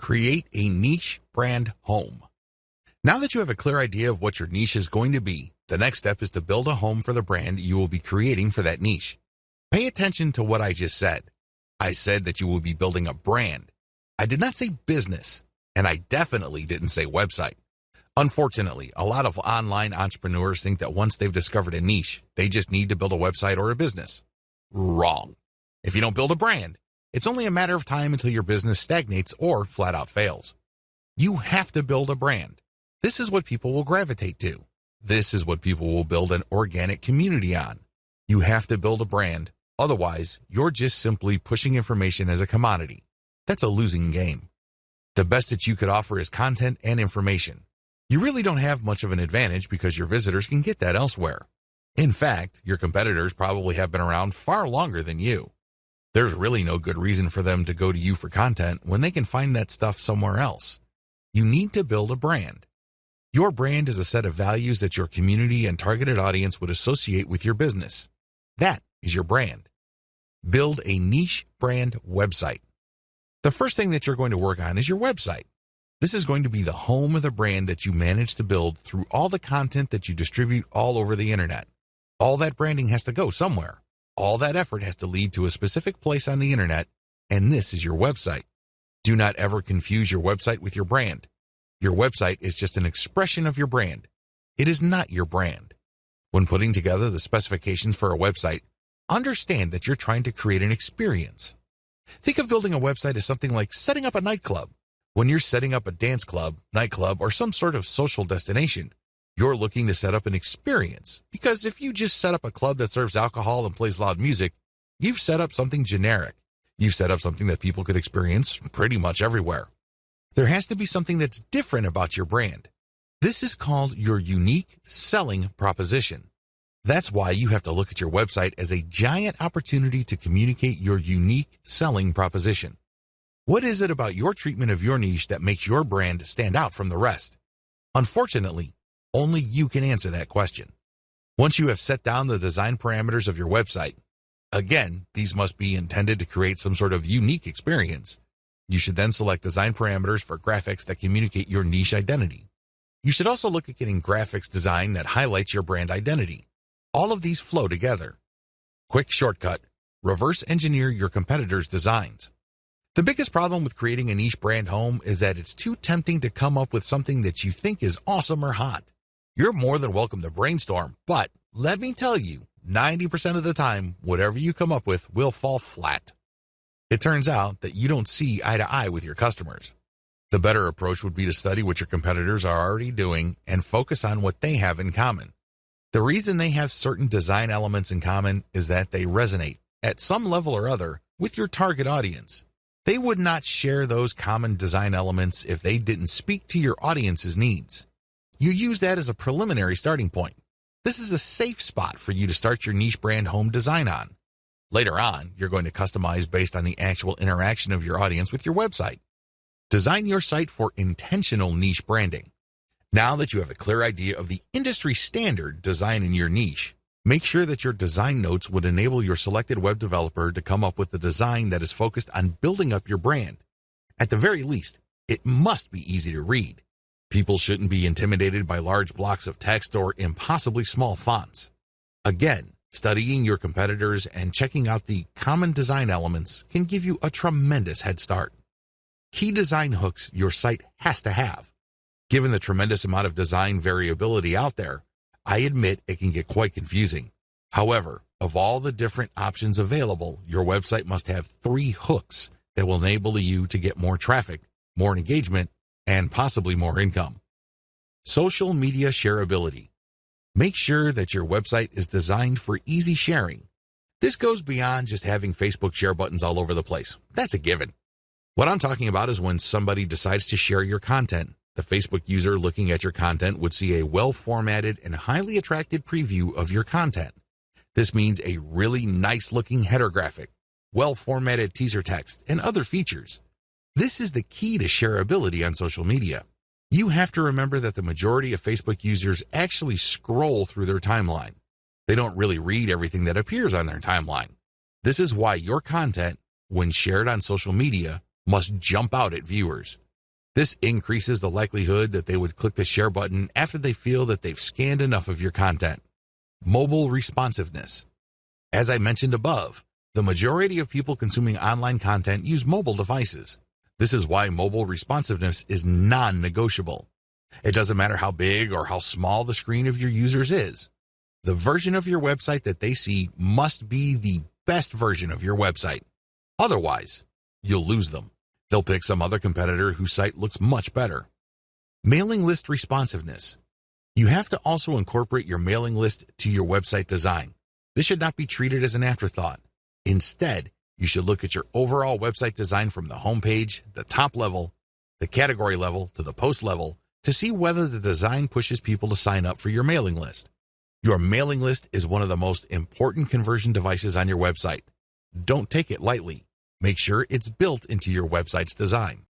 Create a niche brand home. Now that you have a clear idea of what your niche is going to be, the next step is to build a home for the brand you will be creating for that niche. Pay attention to what I just said. I said that you will be building a brand. I did not say business, and I definitely didn't say website. Unfortunately, a lot of online entrepreneurs think that once they've discovered a niche, they just need to build a website or a business. Wrong. If you don't build a brand, it's only a matter of time until your business stagnates or flat out fails. You have to build a brand. This is what people will gravitate to. This is what people will build an organic community on. You have to build a brand. Otherwise, you're just simply pushing information as a commodity. That's a losing game. The best that you could offer is content and information. You really don't have much of an advantage because your visitors can get that elsewhere. In fact, your competitors probably have been around far longer than you. There's really no good reason for them to go to you for content when they can find that stuff somewhere else. You need to build a brand. Your brand is a set of values that your community and targeted audience would associate with your business. That is your brand. Build a niche brand website. The first thing that you're going to work on is your website. This is going to be the home of the brand that you manage to build through all the content that you distribute all over the internet. All that branding has to go somewhere. All that effort has to lead to a specific place on the internet, and this is your website. Do not ever confuse your website with your brand. Your website is just an expression of your brand. It is not your brand. When putting together the specifications for a website, understand that you're trying to create an experience. Think of building a website as something like setting up a nightclub. When you're setting up a dance club, nightclub, or some sort of social destination, you're looking to set up an experience. Because if you just set up a club that serves alcohol and plays loud music, you've set up something generic. You've set up something that people could experience pretty much everywhere. There has to be something that's different about your brand. This is called your unique selling proposition. That's why you have to look at your website as a giant opportunity to communicate your unique selling proposition. What is it about your treatment of your niche that makes your brand stand out from the rest? Unfortunately, only you can answer that question. Once you have set down the design parameters of your website, again, these must be intended to create some sort of unique experience. You should then select design parameters for graphics that communicate your niche identity. You should also look at getting graphics design that highlights your brand identity. All of these flow together. Quick shortcut: reverse engineer your competitors' designs. The biggest problem with creating a niche brand home is that it's too tempting to come up with something that you think is awesome or hot. You're more than welcome to brainstorm, but let me tell you, 90% of the time, whatever you come up with will fall flat. It turns out that you don't see eye to eye with your customers. The better approach would be to study what your competitors are already doing and focus on what they have in common. The reason they have certain design elements in common is that they resonate, at some level or other, with your target audience. They would not share those common design elements if they didn't speak to your audience's needs. You use that as a preliminary starting point. This is a safe spot for you to start your niche brand home design on. Later on, you're going to customize based on the actual interaction of your audience with your website. Design your site for intentional niche branding. Now that you have a clear idea of the industry standard design in your niche, make sure that your design notes would enable your selected web developer to come up with a design that is focused on building up your brand. At the very least, it must be easy to read. People shouldn't be intimidated by large blocks of text or impossibly small fonts. Again, studying your competitors and checking out the common design elements can give you a tremendous head start. Key design hooks your site has to have. Given the tremendous amount of design variability out there, I admit it can get quite confusing. However, of all the different options available, your website must have 3 hooks that will enable you to get more traffic, more engagement, and possibly more income. Social media shareability. Make sure that your website is designed for easy sharing. This goes beyond just having Facebook share buttons all over the place. That's a given. What I'm talking about is when somebody decides to share your content. The Facebook user looking at your content would see a well-formatted and highly attractive preview of your content. This means a really nice-looking header graphic, well-formatted teaser text, and other features. This is the key to shareability on social media. You have to remember that the majority of Facebook users actually scroll through their timeline. They don't really read everything that appears on their timeline. This is why your content, when shared on social media, must jump out at viewers. This increases the likelihood that they would click the share button after they feel that they've scanned enough of your content. Mobile responsiveness. As I mentioned above, the majority of people consuming online content use mobile devices. This is why mobile responsiveness is non-negotiable. It doesn't matter how big or how small the screen of your users is. The version of your website that they see must be the best version of your website. Otherwise, you'll lose them. They'll pick some other competitor whose site looks much better. Mailing list responsiveness. You have to also incorporate your mailing list to your website design. This should not be treated as an afterthought. Instead, you should look at your overall website design from the homepage, the top level, the category level, to the post level to see whether the design pushes people to sign up for your mailing list. Your mailing list is one of the most important conversion devices on your website. Don't take it lightly. Make sure it's built into your website's design.